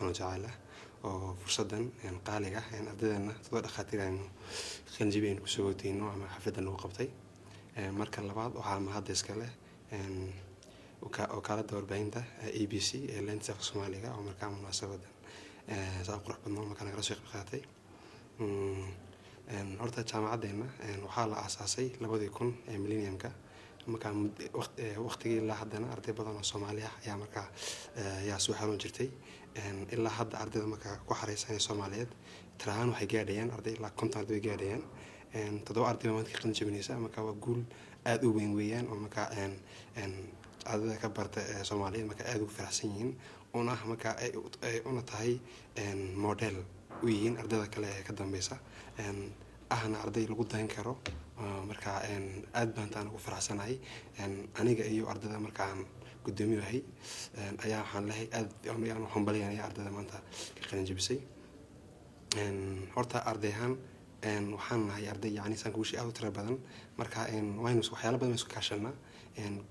سبحانه وتعالى وفرصة قالقة أردنا تضاد خاطر إنه خنجبين كسوتين نوع ما حفظ إنه قبطي مركز لبعض وعام هذا إسكاله وكالة دور بعينته ABC اللي أنت في الصومالية أو مركز مناسبة سأقرأ بالنوم مكان رسيق بخاتي horta jaamacadeena waxaa la aasaasay 2000 millennium-ka markaa waqtigii ilaa haddana arday badan oo Soomaali ah ayaa markaa yaa soo xaroon jirtay ilaa hadda ardayda markaa ku xareysan Soomaaliyeed tiraan waxay gaadhayaan arday ilaa 50 arday gaadhayaan toddoba arday maanta qalin jabinaysa markaa waa guul aad u weyn weeyaan oo markaa ardayda ka barta Soomaaliyeed markaa aad ugu faraxsan yihiin una markaa ay una tahay model ويين أردنا كله كدام بيسا أهنا أردي لقود دين كرو مركا أدبان تانو فرحسناي أنا جايو أردنا مركا قدامي وهي أيام حن له يعني هم بلي يعني أردنا ما أنت كخلينا نجيبسي هرتا أرديهان وحن هاي أردي يعني سنقولش أو ترى بدن مركا وين نسوا حياة بدن نسوا كاشلنا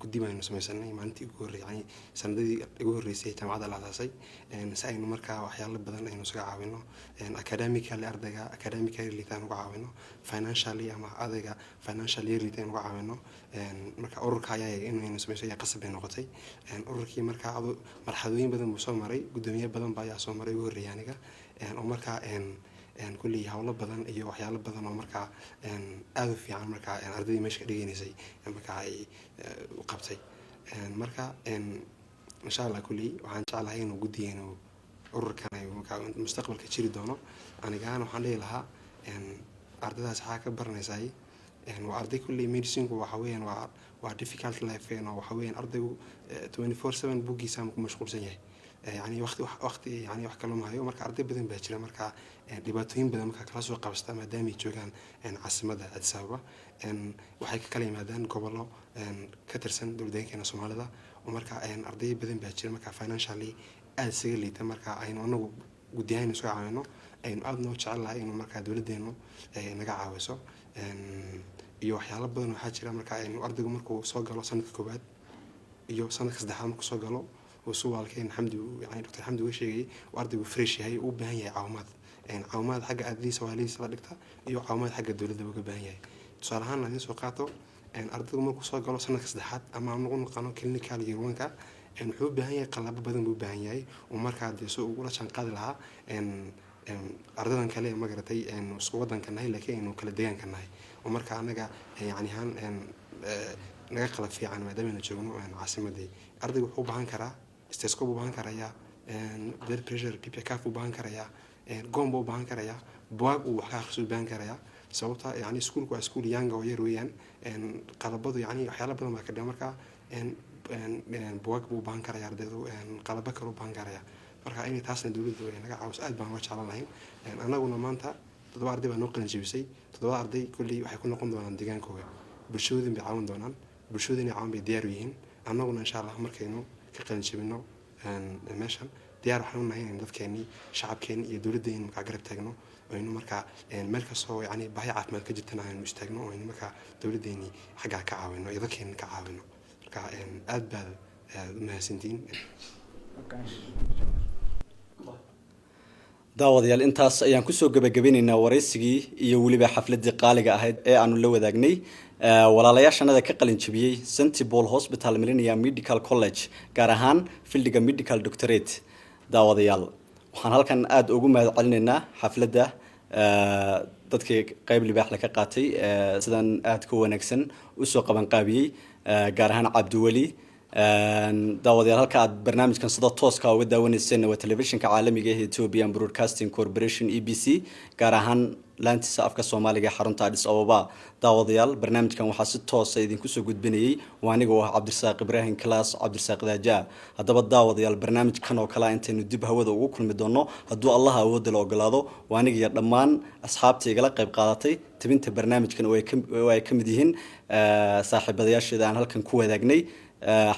قديما نسوا مثلاً ما أنت يقول يعني سندي يقول رئيسي جامعة الأساسي سأينو مركا وحياة بدن نسوا عاونو أكاديميكا اللي أردقا أكاديميكا اللي تانو عاونو فاينانشالي أما أردقا فاينانشالي اللي تانو عاونو مركا أوركا يا إنه نسوا مثلاً قصب نقطي أوركي مركا عضو مرحلوين بدن بصومري قدامي بدن بايع صومري وريانيكا ومركا كل هؤلاء بدن أيه وحياة بدن ومركا ألف يعني مركا أردي مش كريجيني زي مركا وقبتي مركا إن شاء الله كلي وعن شاء الله هين وجودي إنه أوركان ومركا مستقبل كتير دونه أنا جانا وحنلي لها أردها سحاك برنا زي وأردي كل ميدسين وحوين difficult life وحوين أردي 24/7 بوجي سامك مشغول زيه يعني وقت يعني wax kale ma hayo marka arday badan baa jira marka dhibaatooyin badan marka kala soo qabsta maadaama ay joogaan caasimada Addis Ababa waxay ka kala yimaadaan gobollo ka tirsan dowladda Soomaalida oo marka arday badan baa jira marka financially aad isaga liita marka aynu anagu gudiyayna soo caawino aynu aad noo jecelahay inuu marka dowladdeenu naga caawiso iyo waxyaalo badan waxa jira marka aynu ardaygu markuu soo galo sanadka koobaad iyo sanadka saddexaad markuu soo galo وسؤال كين حمد يعني دكتور حمد وش يجي وأرضي وفريش هاي وبهاي عوامات حاجة أدري سوالي صدقتها يو عوامات حاجة الدولة ده وجبهاي صراحة أنا ناس وقعته أرضي ومركو صار قالوا سنة كسدحات أما نقول قانون كلينيكا يروانكا حب بهاي قلب بدن بهاي ومركا دي سوق ولا شان قادلها أرضنا كليه مجرتي وسقوطا كناي لكن إنه كل ديان كناي ومركا أنا يعني هان نقلب في عن مدام نجومو عاصمة دي أرضي وحب عن كرا استسكوب بان كرايا بلاد بريشر بيبي كافو بان كرايا قومبو بان كرايا بواق وحاخسو بان كرايا سوتا يعني سكول يانغا ويرويان قلبضو يعني waxyaalo badan ma ka dhigay marka بواق buu baan karayaa ardaydu qalaba karo baan karayaa marka inay taasna dawladdu ay naga caawiso aad baan uga jecelahay anaguna maanta toddoba arday baan noo qalin jabisay toddoba arday kulli waxay ku noqon doonaan deegaankooda bulshooyin bay caawin doonaan bulshooyin caawin bay diyaar u yihiin anaguna insha Allah markaynu كقلن شبنا ماشان ديار حنون هين dadkeeni shacabkeeni iyo dawladdeena marka garab taagno aynu marka meelka soo yani baahi caafimaad ka jirtana aynu istaagno aynu marka dawladdeeni xaga ka caawino iyo dadkeena ka caawino marka aad baa mahadsantiin daawadayaal intaas ayaan ku soo gabagabeynaa wareysigii iyo waliba xafladii qaaliga ahayd ee aanu la wadaagnay walaalayaashanada ka qalin jabiyay St Paul Hospital Millennium Medical College gaar ahaan fieldiga medical doctorate daawadayaal waxaan halkan aad ugu mahadcelinaynaa xafladda dadkii qayb libaax la ka qaatay sidan aad ku wanaagsan u soo qaban qaabiyay gaar ahaan Cabdiwali daawadayaal halka aad barnaamijkan sida tooska uga daawaneyseen waa telefishinka caalamiga ee Ethiopian Broadcasting Corporation EBC gaar ahaan laantiisa afka Soomaaliga xarunta Addis Ababa daawadayaal barnaamijkan waxa si toos ah idinku soo gudbinayay waaniga oo Cabdirasaaq Ibrahim Class Cabdirasaaq Daaja hadaba daawadayaal barnaamijkan oo kala intaynu dib hawada ugu kulmi doono haduu Allah awood la ogolaado waaniga iyo dhammaan asxaabtayga la qayb qaadatay tabinta barnaamijkan oo ay ka mid yihiin saaxiibadayaasheeda aan halkan ku wadaagnay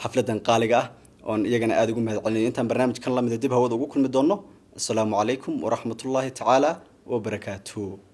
xafladan qaaliga ah oo iyagana aad ugu mahadcelinay intaan barnaamijkan la mid dib hawada ugu kulmi doono assalamu alaykum wa rahmatullahi ta'ala wa barakatuh